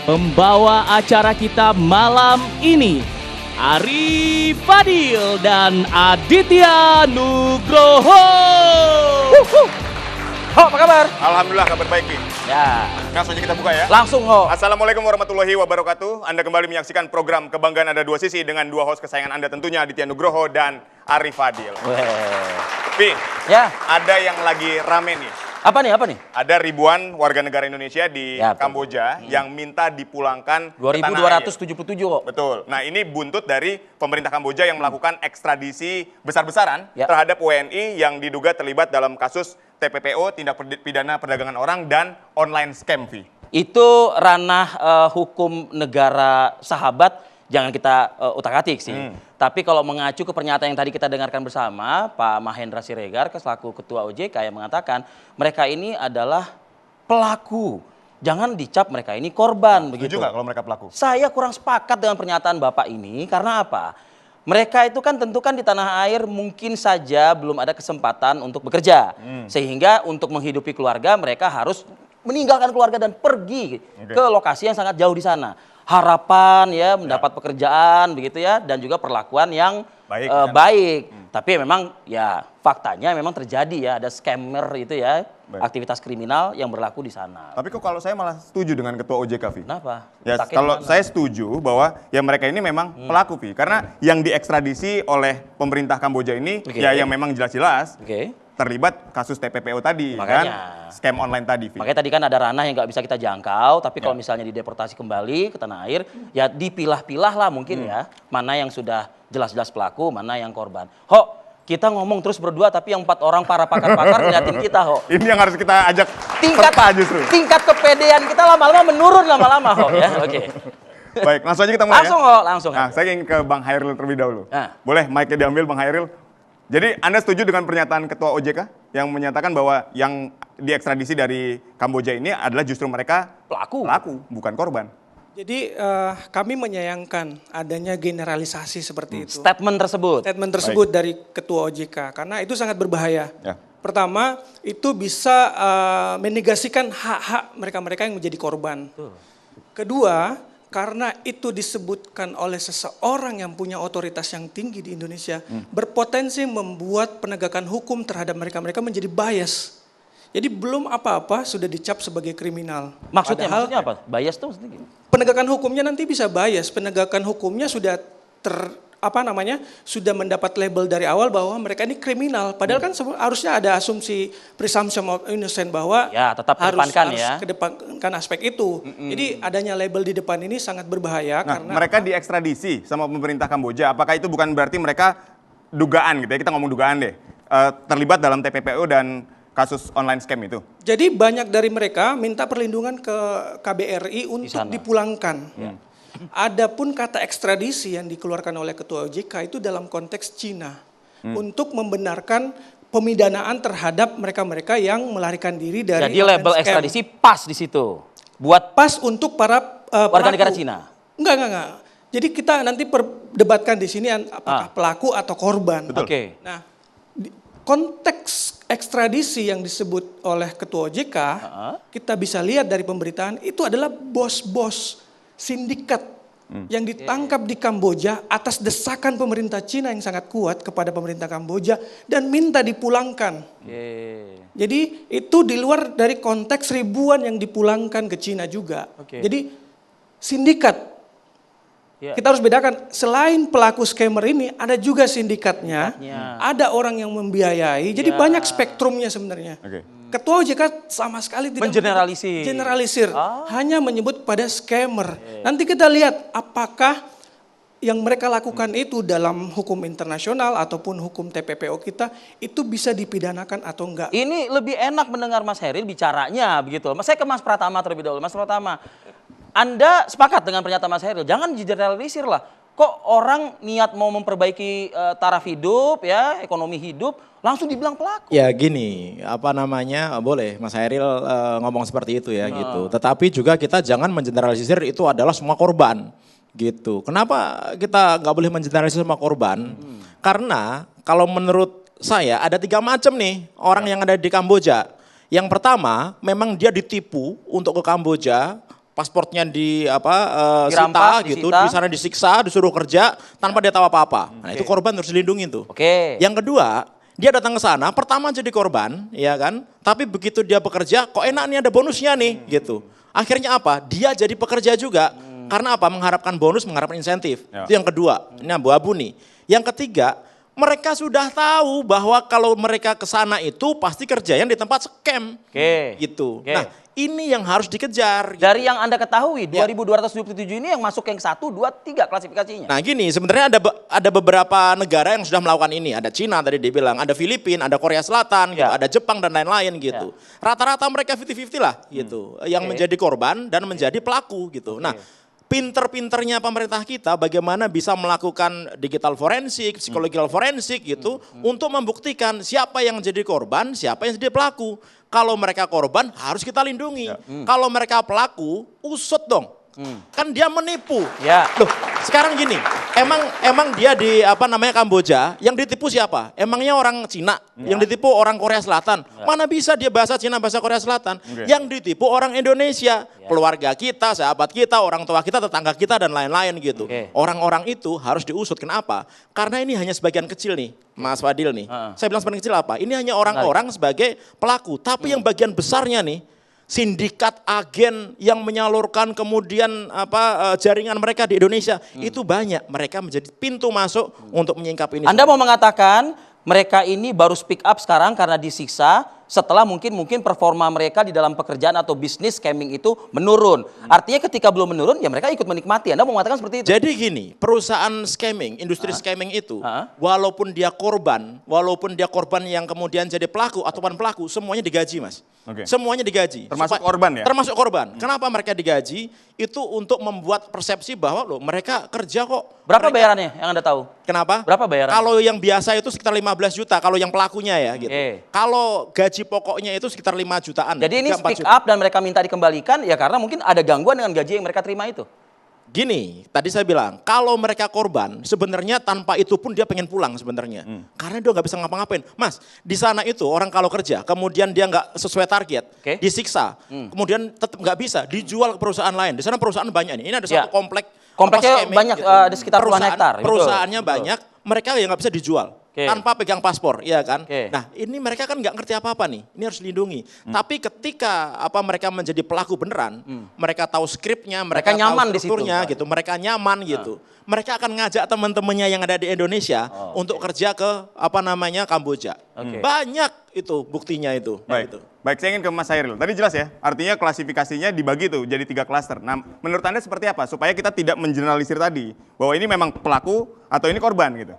Pembawa acara kita malam ini, Ari Fadil dan Aditya Nugroho. Ho, apa kabar? Alhamdulillah kabar baik, Pi. Ya. Langsung aja kita buka ya. Langsung, Ho. Assalamualaikum warahmatullahi wabarakatuh. Anda kembali menyaksikan program Kebanggaan Ada Dua Sisi dengan dua host kesayangan Anda tentunya, Aditya Nugroho dan Ari Fadil. Pi, Ya. ada yang lagi rame nih. Apa nih? Ada ribuan warga negara Indonesia di Ya, betul. Kamboja yang minta dipulangkan ke tanah air. 2277 kok. Betul. Nah, ini buntut dari pemerintah Kamboja yang melakukan ekstradisi besar-besaran Ya. terhadap WNI yang diduga terlibat dalam kasus TPPO, tindak pidana perdagangan orang dan online scam, Vi. Itu ranah hukum negara sahabat, jangan kita utak-atik sih. Tapi kalau mengacu ke pernyataan yang tadi kita dengarkan bersama, Pak Mahendra Siregar, selaku Ketua OJK yang mengatakan mereka ini adalah pelaku. Jangan dicap mereka ini korban. Begitu. Setuju nggak kalau mereka pelaku? Saya kurang sepakat dengan pernyataan Bapak ini karena apa? Mereka itu kan tentu kan di tanah air mungkin saja belum ada kesempatan untuk bekerja. Sehingga untuk menghidupi keluarga mereka harus meninggalkan keluarga dan pergi ke lokasi yang sangat jauh di sana. Harapan ya mendapat pekerjaan begitu ya, dan juga perlakuan yang baik. Tapi memang ya faktanya memang terjadi ya, ada scammer itu ya, aktivitas kriminal yang berlaku di sana. Tapi kok kalau saya malah setuju dengan Ketua OJK, Vi? Kenapa? Ya, Letaknya kalau di mana? saya setuju bahwa ya mereka ini memang pelaku, Vi. Karena yang diekstradisi oleh pemerintah Kamboja ini ya yang memang jelas-jelas terlibat kasus TPPO tadi, Makanya. kan? Scam online tadi, Vi. Makanya tadi kan ada ranah yang nggak bisa kita jangkau, tapi kalau misalnya dideportasi kembali ke tanah air, ya dipilah-pilah lah mungkin ya, mana yang sudah jelas-jelas pelaku, mana yang korban. Ho, kita ngomong terus berdua, tapi yang 4 orang para pakar-pakar ngeliatin kita, Ho. Ini yang harus kita ajak Tingkat serta justru. tingkat kepedean kita lama-lama menurun lama-lama, Ho. Ya, oke. Baik, langsung aja kita mulai Langsung, ya. Ho, langsung. Nah, saya ingin ke Bang Hairil terlebih dahulu. Nah. Boleh mic-nya diambil, Bang Hairil? Jadi Anda setuju dengan pernyataan Ketua OJK yang menyatakan bahwa yang diekstradisi dari Kamboja ini adalah justru mereka Pelaku. bukan korban? Jadi kami menyayangkan adanya generalisasi seperti itu. Statement tersebut. Statement tersebut dari Ketua OJK karena itu sangat berbahaya. Ya. Pertama, itu bisa menegasikan hak-hak mereka-mereka yang menjadi korban. Kedua, karena itu disebutkan oleh seseorang yang punya otoritas yang tinggi di Indonesia, berpotensi membuat penegakan hukum terhadap mereka-mereka menjadi bias. Jadi belum apa-apa sudah dicap sebagai kriminal. Maksudnya Padahal apa? Bias tuh maksudnya gimana? penegakan hukumnya nanti bisa bias. Penegakan hukumnya sudah sudah mendapat label dari awal bahwa mereka ini kriminal. Padahal kan harusnya ada asumsi presumption of innocence bahwa Ya, tetap kedepankan ya. kedepankan aspek itu. Jadi adanya label di depan ini sangat berbahaya Nah, karena mereka diekstradisi sama pemerintah Kamboja. Apakah itu bukan berarti mereka dugaan gitu ya, kita ngomong dugaan deh, terlibat dalam TPPO dan kasus online scam itu? jadi banyak dari mereka minta perlindungan ke KBRI untuk sana. dipulangkan. Adapun kata ekstradisi yang dikeluarkan oleh Ketua OJK itu dalam konteks Cina untuk membenarkan pemidanaan terhadap mereka-mereka yang melarikan diri dari Jadi label online scam. ekstradisi pas di situ. Buat Pas untuk para warga pelaku. negara Cina. Enggak. Jadi kita nanti perdebatkan di sini apakah pelaku atau korban. Oke. Nah, konteks ekstradisi yang disebut oleh Ketua OJK, kita bisa lihat dari pemberitaan itu adalah bos-bos sindikat yang ditangkap di Kamboja atas desakan pemerintah Cina yang sangat kuat kepada pemerintah Kamboja dan minta dipulangkan. Jadi itu di luar dari konteks ribuan yang dipulangkan ke Cina juga. Jadi sindikat. Kita harus bedakan, selain pelaku scammer ini ada juga sindikatnya, ada orang yang membiayai, jadi banyak spektrumnya sebenarnya. Ketua OJK sama sekali tidak generalisir, hanya menyebut pada scammer. Nanti kita lihat apakah yang mereka lakukan itu dalam hukum internasional ataupun hukum TPPO kita itu bisa dipidanakan atau enggak. Ini lebih enak mendengar Mas Heril bicaranya begitu. Saya ke Mas Pratama terlebih dahulu. Mas Pratama, Anda sepakat dengan pernyataan Mas Heril? Jangan digeneralisir lah. Kok orang niat mau memperbaiki taraf hidup ya, ekonomi hidup, langsung dibilang pelaku? Ya gini, boleh Mas Hairil ngomong seperti itu ya gitu. Tetapi juga kita jangan mengeneralisir itu adalah semua korban gitu. Kenapa kita nggak boleh mengeneralisir semua korban? Karena kalau menurut saya ada 3 macam nih orang yang ada di Kamboja. Yang pertama memang dia ditipu untuk ke Kamboja, pasportnya Dirampas, disita gitu, disita. di sana disiksa, disuruh kerja tanpa dia tahu apa-apa. Nah, itu korban harus dilindungi tuh. Oke. Yang kedua, dia datang ke sana, pertama jadi korban, ya kan? Tapi begitu dia bekerja, kok enak nih ada bonusnya nih, gitu. Akhirnya apa? Dia jadi pekerja juga. Karena apa? Mengharapkan bonus, mengharapkan insentif. Ya. Itu yang kedua. Ini abu-abu nih. Yang ketiga, mereka sudah tahu bahwa kalau mereka ke sana itu pasti kerjanya di tempat scam. Oke. Gitu. Oke. Nah, ini yang harus dikejar. Dari yang Anda ketahui, Ya. 2.227 ini yang masuk yang 1, 2, 3 klasifikasinya. Nah gini, sebenarnya ada beberapa negara yang sudah melakukan ini. Ada Cina tadi dibilang, ada Filipina, ada Korea Selatan, gitu, Ya. ada Jepang dan lain-lain gitu. Rata-rata mereka 50-50 lah gitu. Yang Oke. menjadi korban dan menjadi pelaku gitu. Nah, pinter-pinternya pemerintah kita bagaimana bisa melakukan digital forensik, psikological forensik gitu untuk membuktikan siapa yang jadi korban, siapa yang jadi pelaku. Kalau mereka korban harus kita lindungi. Kalau mereka pelaku, usut dong. Kan dia menipu. Ya. Loh, sekarang gini, emang dia di Kamboja, yang ditipu siapa? Emangnya orang Cina, yang ditipu orang Korea Selatan. Mana bisa dia bahasa Cina, bahasa Korea Selatan? Yang ditipu orang Indonesia, keluarga kita, sahabat kita, orang tua kita, tetangga kita dan lain-lain gitu. Orang-orang itu harus diusut. Kenapa? Karena ini hanya sebagian kecil nih, Mas Fadil nih. Saya bilang sebagian kecil apa? Ini hanya orang-orang sebagai pelaku, tapi yang bagian besarnya nih sindikat agen yang menyalurkan kemudian jaringan mereka di Indonesia itu banyak. Mereka menjadi pintu masuk untuk menyingkap ini. Anda mau mengatakan mereka ini baru speak up sekarang karena disiksa setelah mungkin performa mereka di dalam pekerjaan atau bisnis scamming itu menurun. Artinya ketika belum menurun ya mereka ikut menikmati. Anda mau mengatakan seperti itu? Jadi gini, perusahaan scamming, industri scamming itu, walaupun dia korban yang kemudian jadi pelaku ataupun pelaku, semuanya digaji, Mas. Oke. Semuanya digaji. Termasuk korban ya? Termasuk korban. Kenapa mereka digaji? Itu untuk membuat persepsi bahwa loh mereka kerja kok. Berapa Mereka- bayarannya yang Anda tahu? Kenapa? Berapa bayaran? Kalau yang biasa itu sekitar 15 juta, kalau yang pelakunya ya gitu. Oke. Kalau gaji pokoknya itu sekitar 5 jutaan. Jadi ini 3-4 speak juta. up dan mereka minta dikembalikan ya karena mungkin ada gangguan dengan gaji yang mereka terima itu. Gini, tadi saya bilang, kalau mereka korban, sebenarnya tanpa itu pun dia pengen pulang sebenarnya. Karena dia nggak bisa ngapa-ngapain. Mas, di sana itu orang kalau kerja, kemudian dia nggak sesuai target, Oke. disiksa, kemudian tetap nggak bisa, dijual ke perusahaan lain. Di sana perusahaan banyak nih. Ini ada Ya. satu komplek. Kompleknya scamming banyak, ada sekitar puluhan Perusahaan- hektar, betul. Perusahaannya Betul. banyak, mereka ya nggak bisa dijual. Oke. Tanpa pegang paspor, iya kan? Oke. Nah, ini mereka kan nggak ngerti apa-apa nih. Ini harus dilindungi. Tapi ketika mereka menjadi pelaku beneran, mereka tahu skripnya, Mereka mereka nyaman tahu di situ. strukturnya gitu. Mereka nyaman gitu. Mereka akan ngajak teman-temannya yang ada di Indonesia untuk kerja ke Kamboja. Oke. Banyak itu buktinya itu. Baik. Gitu. Baik, saya ingin ke Mas Hairil. Tadi jelas ya, artinya klasifikasinya dibagi tuh jadi 3 klaster. Nah, menurut Anda seperti apa supaya kita tidak mengeneralisir tadi bahwa ini memang pelaku atau ini korban gitu?